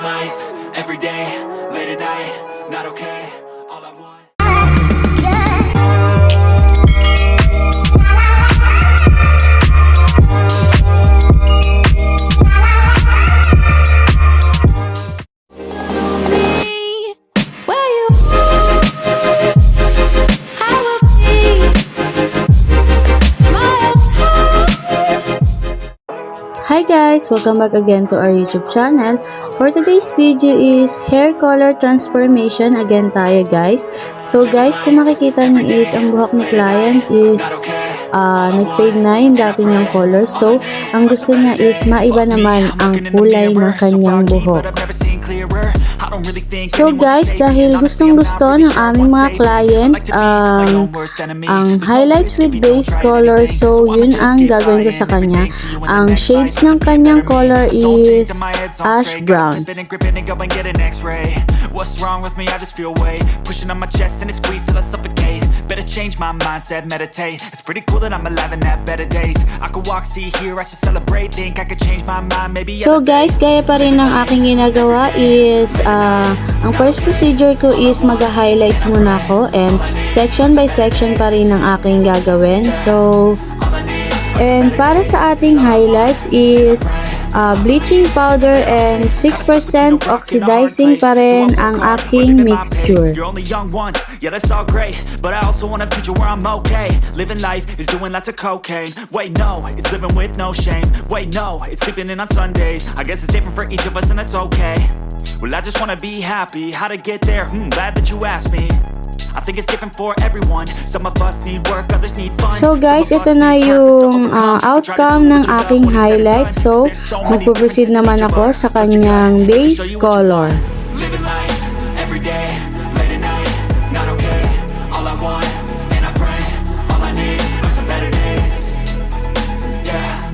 Living life, everyday, late at night, not okay, all I want. Hi guys! Welcome back again to our YouTube channel. For today's video is hair color transformation again tayo guys. So guys, kung makikita nyo is ang buhok ni client is nag-fade na yung dati niyang color. So, ang gusto niya is maiba naman ang kulay ng kanyang buhok. So guys, dahil gustong-gusto ng aming mga client ang highlights with base color, so yun ang gagawin ko sa kanya. Ang shades ng kanyang color is ash brown. What's wrong with me? I just feel weight pushing on my chest and it squeezes till I suffocate. Better change my mindset, meditate. It's pretty cool that I'm alive and have better days. I could walk, see, hear, I should celebrate. Think I could change my mind, maybe. So guys, gaya pa rin ng aking ginagawa is ang first procedure ko is mag-highlights muna ako and section by section pa rin ang aking gagawin. So, and para sa ating highlights is bleaching powder and 6% oxidizing pa rin ang aking mixture. You're only young one, yeah that's all great, but I also want a future where I'm okay. Living life is doing lots of cocaine. Wait no, it's living with no shame. Wait no, it's sleeping in on Sundays. I guess it's different for each of us and that's okay. Well I just wanna be happy, how to get there? Glad that you asked me. I think it's different for everyone. Some of us need work, others need fun. So guys, ito na yung outcome ng aking highlight. So, magpo-proceed naman ako sa kanyang base color. Living life, every day, late at night, not okay. All I want, and I pray, all I need are some better days. Yeah,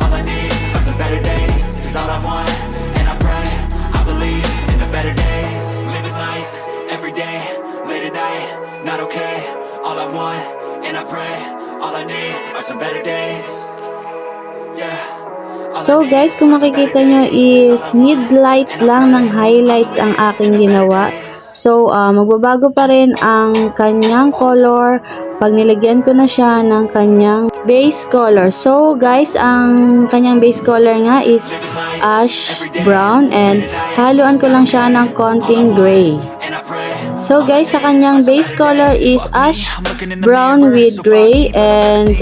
all I need are some better days. 'Cause all I want, and I pray, I believe in the better days. Living life, every day, late at night, not okay. All I want, and I pray, all I need are some better days. Yeah. So guys, kung makikita nyo is mid-light lang ng highlights ang aking ginawa. So, magbabago pa rin ang kanyang color pag nilagyan ko na siya ng kanyang base color. So guys, ang kanyang base color nga is ash brown and haluan ko lang siya ng konting gray. So guys, sa kanyang base color is ash brown with gray and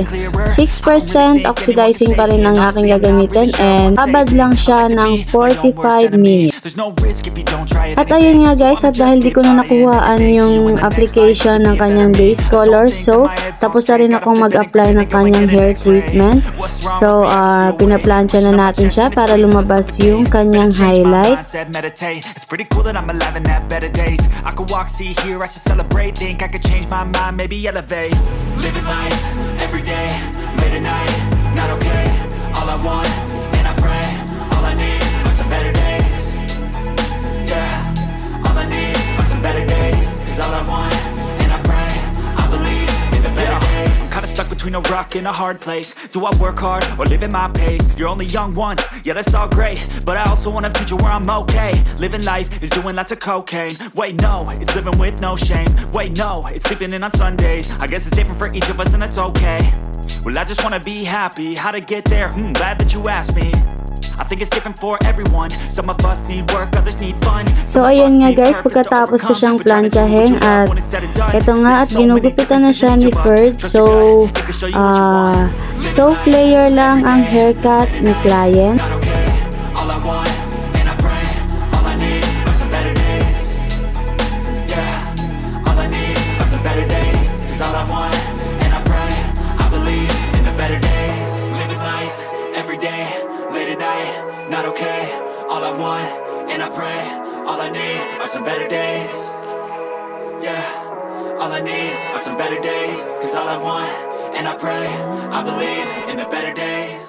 6% oxidizing pa rin ang aking gagamitin and babad lang siya ng 45 minutes. At ayun nga guys, at dahil di ko na nakuhaan yung application ng kanyang base color, so tapos na rin akong mag-apply ng kanyang hair treatment. So pinaplansya na natin siya para lumabas yung kanyang highlights. It's pretty cool that I'm alive and have better days. I could walk, see, hear, I should celebrate. Think I could change my mind, maybe elevate. Living life, every day, late at night, not okay. All I want, and I pray, all I need are some better days. Yeah, all I need are some better days. 'Cause all I want, and I pray, I believe in the better days. I'm kinda stuck between a rock and a hard place. Do I work hard or live at my pace? You're only young once, yeah that's all great, but I also want a future where I'm okay. Living life is doing lots of cocaine. Wait no, it's living with no shame. Wait no, it's sleeping in on Sundays. I guess it's different for each of us and that's okay. Well I just wanna be happy, how to get there? Glad that you asked me. I think it's different for everyone. Some of us need work, others need fun. So ayan nga guys, pagkatapos ko siyang plansyahin at ito nga at ginugupitan na siya ni Ferdz. So soft layer lang ang haircut ni client. All I want, and I pray, all I need are some better days. Yeah, all I need are some better days. 'Cause all I want, and I pray, I believe in the better days. Living life, every day, late at night, not okay. All I want, and I pray, all I need are some better days. Yeah, all I need are some better days. 'Cause all I want, and I pray, I believe in the better days.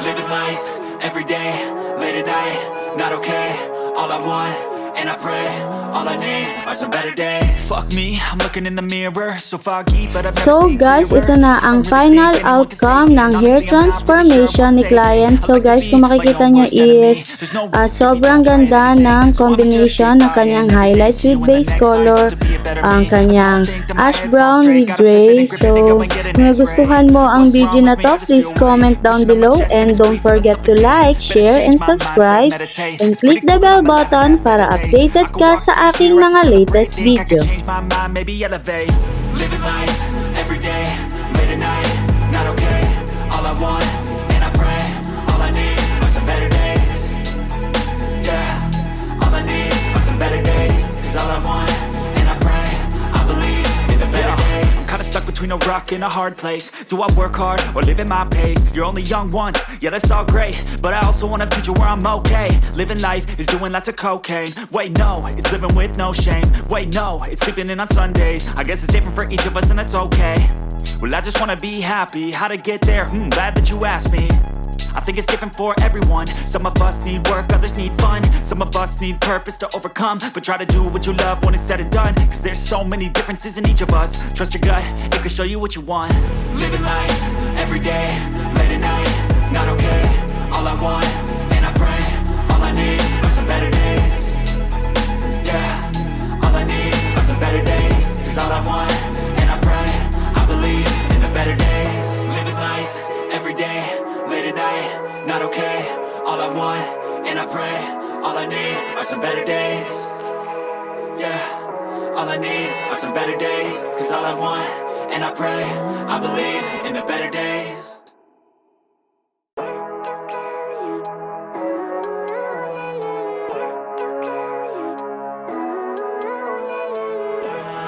Living life, every day, late at night, not okay. All I want, and I pray. All I need are some better days. Fuck me, I'm looking in the mirror, so foggy, but I've never So seen guys, clearer. ito na ang final outcome ng hair transformation ni client. So guys, kung makikita nyo is sobrang ganda ng combination ng kanyang highlights with base color, ang kanyang ash brown with gray. So kung nagustuhan mo ang video na to, please comment down below and don't forget to like, share, and subscribe and click the bell button para updated ka sa aking mga latest video. Living life every day, late at night, not okay. All I want, and I pray, all I need are some better days. Yeah, all I need are some better days. Cause all I want, and I pray, I believe in the better days. I'm kinda stuck between a rock and a hard place. Do I work hard or live at my pace? You're only young once, yeah that's all great, but I also want a future where I'm okay. Living life is doing lots of cocaine. Wait no, it's living with no shame. Wait no, it's sleeping in on Sundays. I guess it's different for each of us and that's okay. Well I just wanna be happy. How to get there? Glad that you asked me. I think it's different for everyone. Some of us need work, others need fun. Some of us need purpose to overcome. But try to do what you love when it's said and done. Cause there's so many differences in each of us. Trust your gut, it can show you what you want. Living life, every day, late at night, not okay. All I want, and I pray, all I need are some better days. Yeah, all I need are some better days. Cause all I want, and I pray, I believe in the better days. Living life, every day, late at night, not okay. All I want, and I pray, all I need are some better days. Yeah, all I need are some better days. Cause all I want, and I pray, I believe in the better days.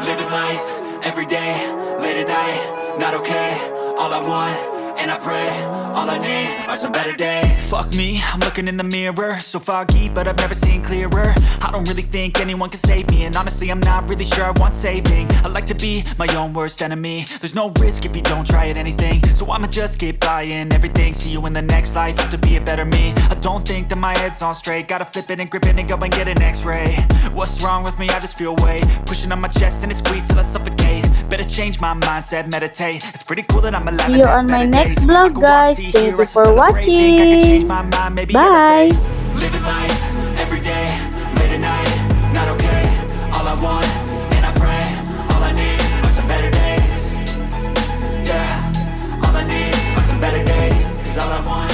Living life, every day, late at night, not okay. All I want, and I pray, all I need are some better days. Fuck me, I'm looking in the mirror, so foggy, but I've never seen clearer. I don't really think anyone can save me, and honestly I'm not really sure I want saving. I like to be my own worst enemy. There's no risk if you don't try at anything, so I'ma just keep buying everything. See you in the next life, have to be a better me. I don't think that my head's on straight. Gotta flip it and grip it and go and get an x-ray. What's wrong with me? I just feel weight pushing on my chest and it squeezes till I suffocate. Better change my mindset, meditate. It's pretty cool that I'm alive. See you on my next vlog guys. Thank you for watching. Bye. Living life every day, late at night, not okay. All I want, and I pray, all I need are some better days. Yeah, all I need are some better days. Cause all I want